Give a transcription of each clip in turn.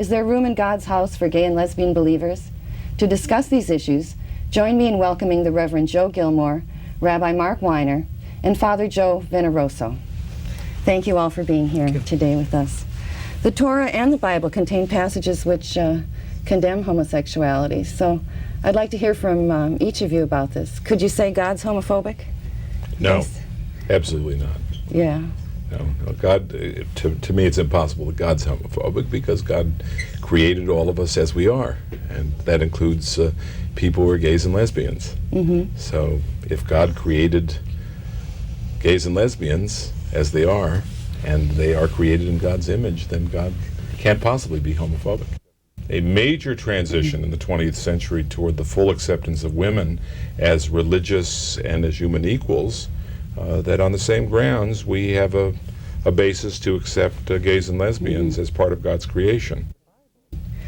Is there room in God's house for gay and lesbian believers? To discuss these issues, join me in welcoming the Reverend Joe Gilmore, Rabbi Mark Weiner, and Father Joe Veneroso. Thank you all for being here today with us. The Torah and the Bible contain passages which condemn homosexuality, so I'd like to hear from each of you about this. Could you say God's homophobic? No, Yes. absolutely not. Yeah. No, God, to me it's impossible that God's homophobic because God created all of us as we are, and that includes people who are gays and lesbians. Mm-hmm. So if God created gays and lesbians as they are, and they are created in God's image, then God can't possibly be homophobic. A major transition in the 20th century toward the full acceptance of women as religious and as human equals, that on the same grounds we have a basis to accept gays and lesbians as part of God's creation.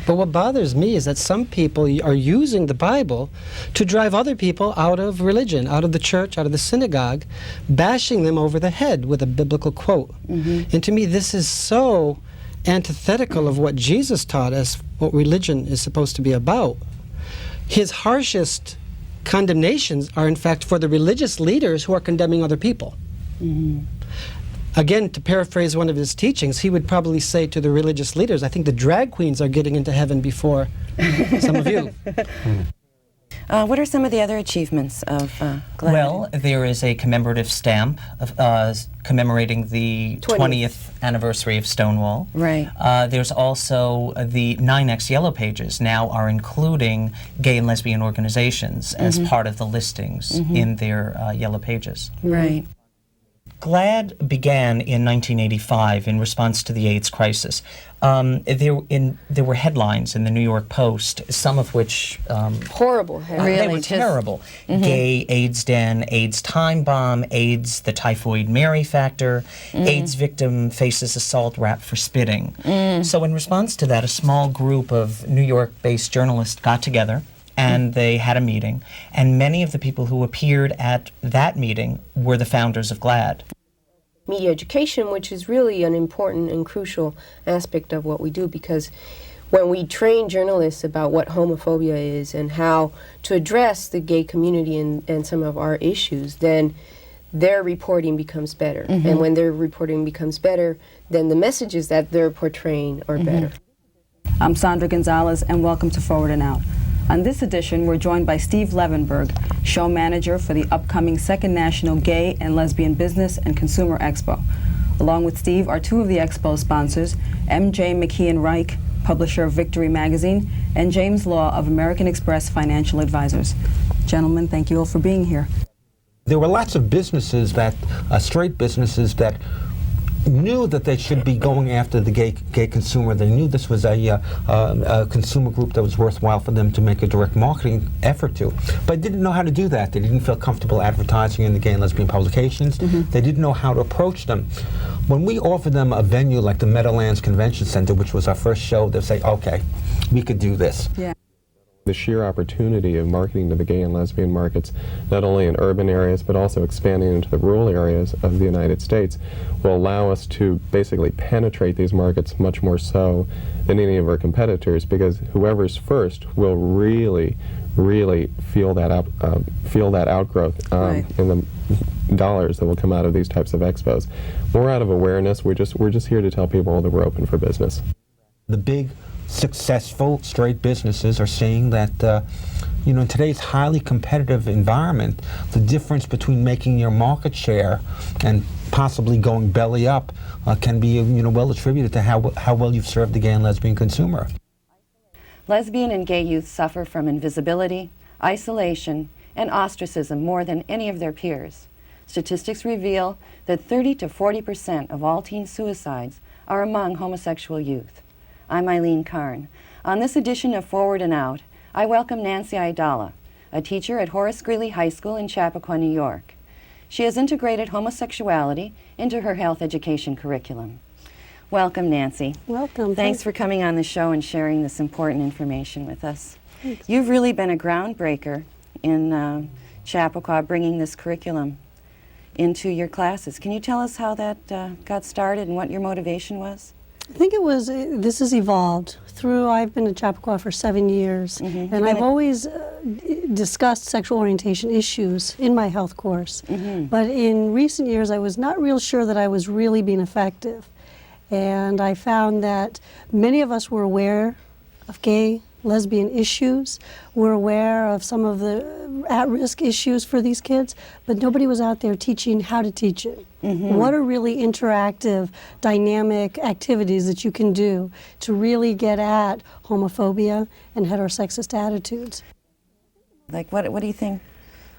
But what bothers me is that some people are using the Bible to drive other people out of religion, out of the church, out of the synagogue, bashing them over the head with a biblical quote. And to me, this is so antithetical of what Jesus taught us, what religion is supposed to be about. His harshest condemnations are, in fact, for the religious leaders who are condemning other people. Again, to paraphrase one of his teachings, he would probably say to the religious leaders, I think the drag queens are getting into heaven before some of you. What are some of the other achievements of GLAAD? Well, there is a commemorative stamp of, commemorating the 20th anniversary of Stonewall. Right. There's also the 9X Yellow Pages now are including gay and lesbian organizations as part of the listings in their Yellow Pages. Right. GLAAD began in 1985 in response to the AIDS crisis. There were headlines in the New York Post, some of which horrible headlines. they were terrible. Gay AIDS den, AIDS time bomb, AIDS the typhoid Mary factor, AIDS victim faces assault rap for spitting. So in response to that, a small group of New York-based journalists got together and they had a meeting, and many of the people who appeared at that meeting were the founders of GLAAD. Media education, which is really an important and crucial aspect of what we do, because when we train journalists about what homophobia is and how to address the gay community and some of our issues, then their reporting becomes better. And when their reporting becomes better, then the messages that they're portraying are better. I'm Sandra Gonzalez, and welcome to Forward and Out. On this edition, we're joined by Steve Levenberg, show manager for the upcoming Second National Gay and Lesbian Business and Consumer Expo. Along with Steve are two of the expo sponsors, M.J. McKeon Reich, publisher of Victory Magazine, and James Law of American Express Financial Advisors. Gentlemen, thank you all for being here. There were lots of businesses that, straight businesses that knew that they should be going after the gay consumer. They knew this was a consumer group that was worthwhile for them to make a direct marketing effort to, but didn't know how to do that. They didn't feel comfortable advertising in the gay and lesbian publications. They didn't know how to approach them. When we offered them a venue like the Meadowlands Convention Center, which was our first show, they'd say, okay, we could do this. Yeah. The sheer opportunity of marketing to the gay and lesbian markets, not only in urban areas, but also expanding into the rural areas of the United States, will allow us to basically penetrate these markets much more so than any of our competitors, because whoever's first will really feel that outgrowth in the dollars that will come out of these types of expos. More out of awareness, we're just here to tell people that we're open for business. The big successful straight businesses are saying that in today's highly competitive environment, the difference between making your market share and possibly going belly up can be well attributed to how well you've served the gay and lesbian consumer. Lesbian and gay youth suffer from invisibility, isolation, and ostracism more than any of their peers. Statistics reveal that 30 to 40% of all teen suicides are among homosexual youth. I'm Eileen Karn. On this edition of Forward and Out, I welcome Nancy Idala, a teacher at Horace Greeley High School in Chappaqua, New York. She has integrated homosexuality into her health education curriculum. Welcome, Nancy. Welcome. Thanks for coming on the show and sharing this important information with us. Thanks. You've really been a groundbreaker in Chappaqua, bringing this curriculum into your classes. Can you tell us how that got started and what your motivation was? I think this has evolved through, I've been at Chappaqua for 7 years, and I've always discussed sexual orientation issues in my health course. But in recent years, I was not real sure that I was really being effective. And I found that many of us were aware of gay, lesbian issues, were aware of some of the at-risk issues for these kids, but nobody was out there teaching how to teach it. What are really interactive, dynamic activities that you can do to really get at homophobia and heterosexist attitudes? Like, what do you think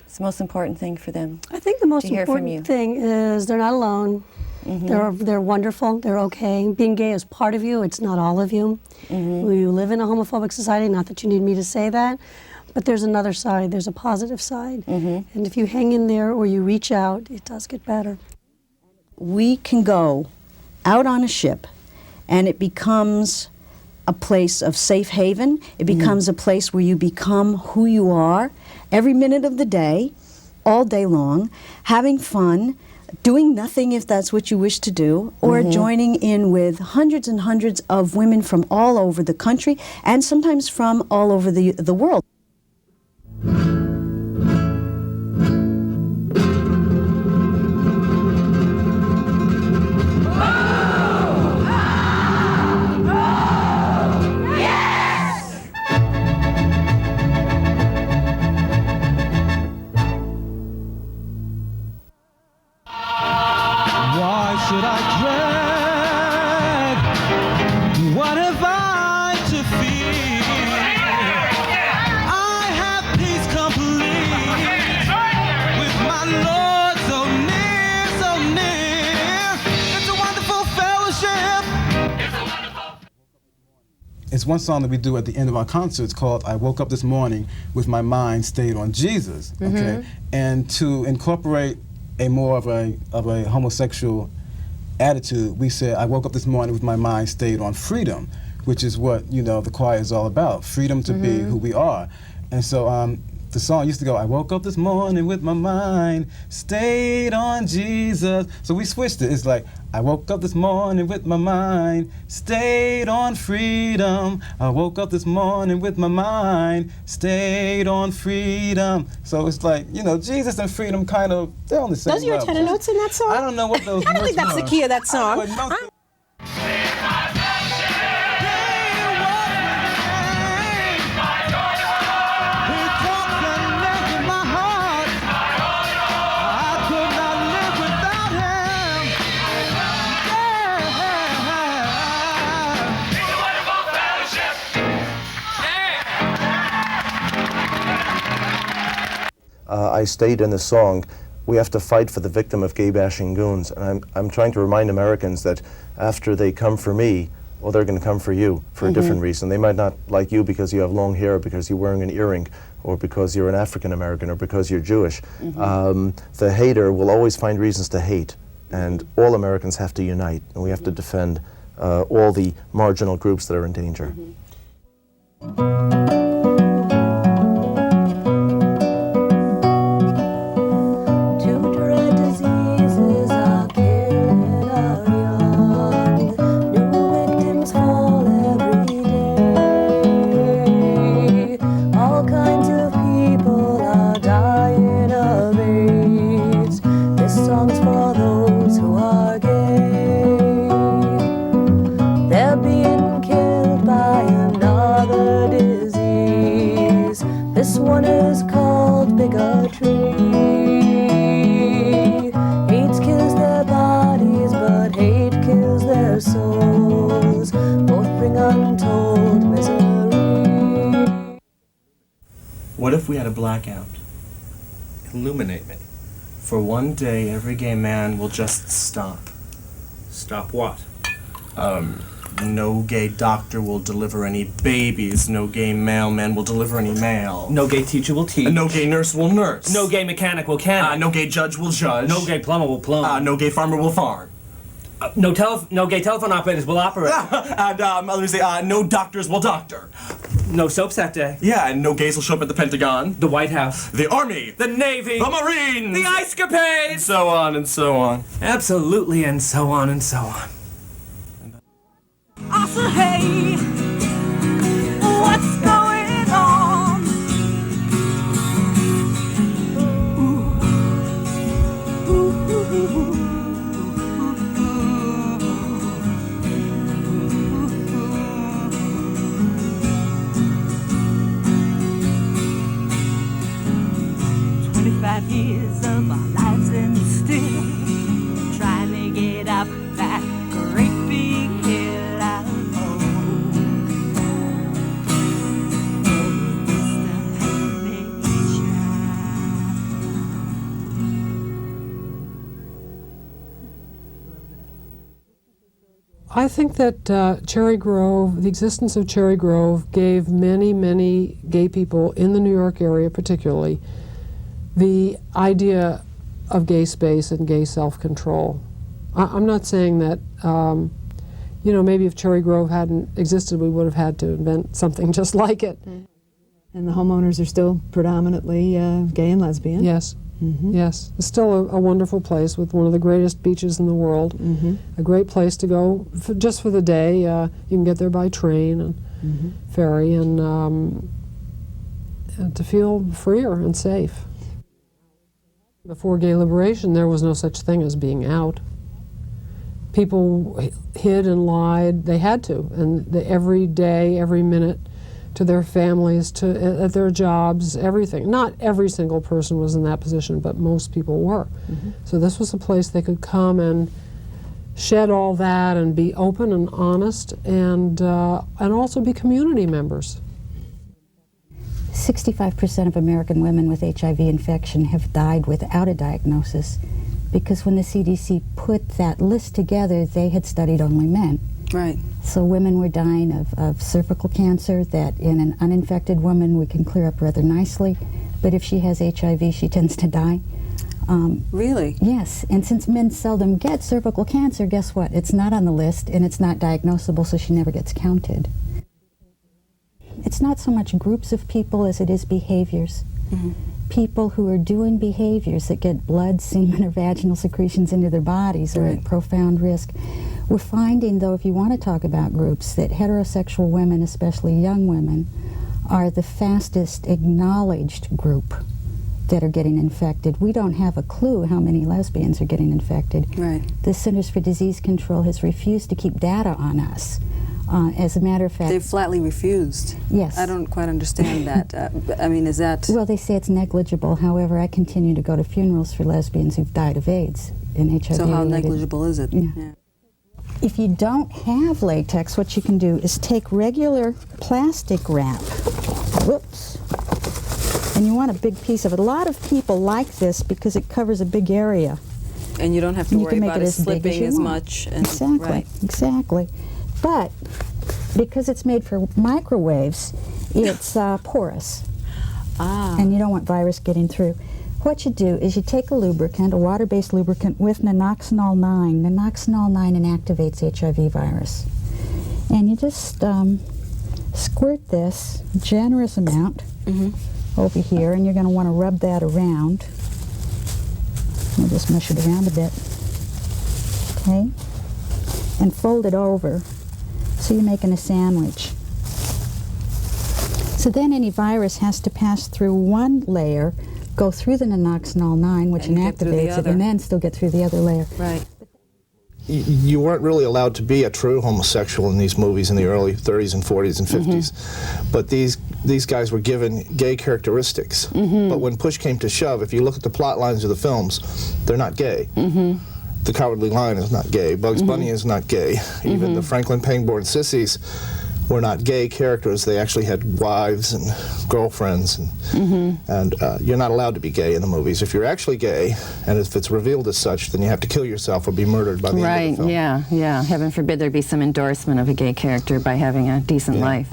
is the most important thing for them? I think the most to hear from you? important thing is they're not alone. They're wonderful, they're okay. Being gay is part of you, it's not all of you. We live in a homophobic society, not that you need me to say that, but there's another side, there's a positive side. And if you hang in there or you reach out, it does get better. We can go out on a ship and it becomes a place of safe haven. It becomes a place where you become who you are every minute of the day, all day long, having fun, doing nothing if that's what you wish to do, or joining in with hundreds and hundreds of women from all over the country and sometimes from all over the world. It's one song that we do at the end of our concerts called I Woke Up This Morning with My Mind Stayed on Jesus, okay? And to incorporate a more of a homosexual attitude, we said I woke up this morning with my mind stayed on freedom, which is what, you know, the choir is all about, freedom to be who we are. And so the song used to go, I woke up this morning with my mind stayed on Jesus. So we switched it. It's like, I woke up this morning with my mind stayed on freedom. I woke up this morning with my mind stayed on freedom. So it's like, you know, Jesus and freedom kind of, they're on the same Those are your level. tenor notes in that song? I don't know what those I don't think that's the key of that song. I state in the song, we have to fight for the victim of gay-bashing goons. And I'm trying to remind Americans that after they come for me, well, they're going to come for you for a different reason. They might not like you because you have long hair, or because you're wearing an earring, or because you're an African American, or because you're Jewish. The hater will always find reasons to hate, and all Americans have to unite, and we have to defend all the marginal groups that are in danger. This one is called bigotry. AIDS kills their bodies, but hate kills their souls. Both bring untold misery. What if we had a blackout? Illuminate me. For one day, every gay man will just stop. Stop what? No gay doctor will deliver any babies. No gay mailman will deliver any mail. No gay teacher will teach. No gay nurse will nurse. No gay mechanic will mechanic. No gay judge will judge. No gay plumber will plumb. No gay farmer will farm. No gay telephone operators will operate. And let me say, no doctors will doctor. No soaps that day. Yeah, and no gays will show up at the Pentagon. The White House. The Army. The Navy. The Marines. The Ice-capades. And so on and so on. Absolutely, and so on and so on. me what's going on. Ooh. Ooh, ooh, ooh, ooh. 25 years of our lives and still trying to get up that great big hill I owe. I think that Cherry Grove, the existence of Cherry Grove, gave many, many gay people in the New York area particularly the idea of gay space and gay self-control. I'm not saying that, you know, maybe if Cherry Grove hadn't existed, we would have had to invent something just like it. And the homeowners are still predominantly gay and lesbian? Yes. Yes. It's still a wonderful place with one of the greatest beaches in the world. A great place to go just for the day. You can get there by train and ferry and to feel freer and safe. Before gay liberation, there was no such thing as being out. People hid and lied. They had to, and every day, every minute, to their families, at their jobs, everything. Not every single person was in that position, but most people were. So this was a place they could come and shed all that and be open and honest and also be community members. 65% of American women with HIV infection have died without a diagnosis because when the CDC put that list together, they had studied only men. Right. So women were dying of cervical cancer that in an uninfected woman we can clear up rather nicely, but if she has HIV, she tends to die. Really? Yes, and since men seldom get cervical cancer, guess what? It's not on the list and it's not diagnosable, so she never gets counted. It's not so much groups of people as it is behaviors. People who are doing behaviors that get blood, semen, or vaginal secretions into their bodies are at profound risk. We're finding, though, if you want to talk about groups, that heterosexual women, especially young women, are the fastest acknowledged group that are getting infected. We don't have a clue how many lesbians are getting infected. Right. The Centers for Disease Control has refused to keep data on us. As a matter of fact... They've flatly refused. Yes. I don't quite understand that. I mean, is that... Well, they say it's negligible. However, I continue to go to funerals for lesbians who've died of AIDS and HIV. So how negligible is it? Yeah. If you don't have latex, what you can do is take regular plastic wrap. Whoops. And you want a big piece of it. A lot of people like this because it covers a big area. And you don't have to worry about it slipping as much. And, exactly, right. Exactly. But because it's made for microwaves, it's porous. And you don't want virus getting through. What you do is you take a lubricant, a water-based lubricant with nanoxanol 9. Nanoxanol 9 inactivates HIV virus. And you just squirt this generous amount over here, and you're going to want to rub that around. We'll just mush it around a bit. Okay? And fold it over. So you're making a sandwich. So then any virus has to pass through one layer, go through the nanoxanol 9, which inactivates it, and then still get through the other layer. Right. You weren't really allowed to be a true homosexual in these movies in the early 30s and 40s and 50s. But these guys were given gay characteristics. But when push came to shove, if you look at the plot lines of the films, they're not gay. The Cowardly Lion is not gay. Bugs Bunny is not gay. Even the Franklin Pangborn sissies were not gay characters. They actually had wives and girlfriends. And you're not allowed to be gay in the movies. If you're actually gay, and if it's revealed as such, then you have to kill yourself or be murdered by the end of the film. Yeah. Heaven forbid there be some endorsement of a gay character by having a decent life.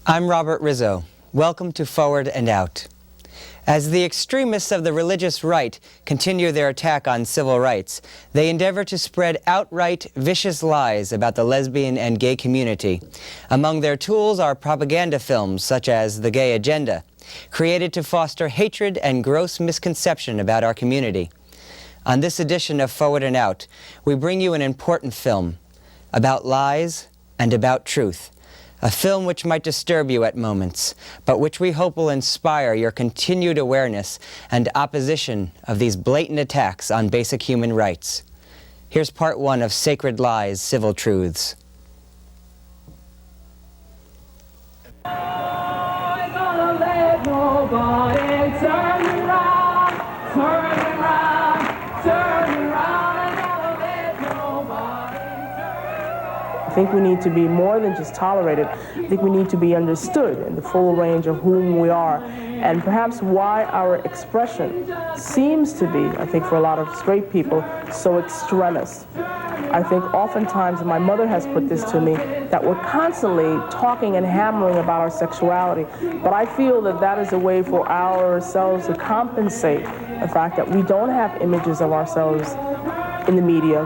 I'm Robert Rizzo. Welcome to Forward and Out. As the extremists of the religious right continue their attack on civil rights, they endeavor to spread outright, vicious lies about the lesbian and gay community. Among their tools are propaganda films such as The Gay Agenda, created to foster hatred and gross misconception about our community. On this edition of Forward and Out, we bring you an important film about lies and about truth. A film which might disturb you at moments, but which we hope will inspire your continued awareness and opposition of these blatant attacks on basic human rights. Here's part one of Sacred Lies, Civil Truths. I think we need to be more than just tolerated. I think we need to be understood in the full range of whom we are, and perhaps why our expression seems to be, I think for a lot of straight people, so extremist. I think oftentimes, and my mother has put this to me, that we're constantly talking and hammering about our sexuality, but I feel that that is a way for ourselves to compensate the fact that we don't have images of ourselves in the media.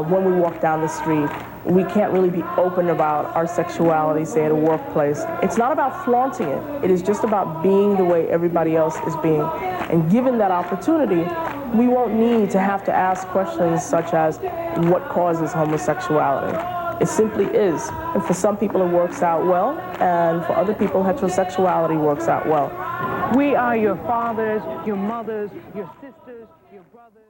When we walk down the street, we can't really be open about our sexuality, say at a workplace. It's not about flaunting it. It is just about being the way everybody else is being. And given that opportunity, we won't need to have to ask questions such as, what causes homosexuality? It simply is. And for some people it works out well, and for other people heterosexuality works out well. We are your fathers, your mothers, your sisters, your brothers.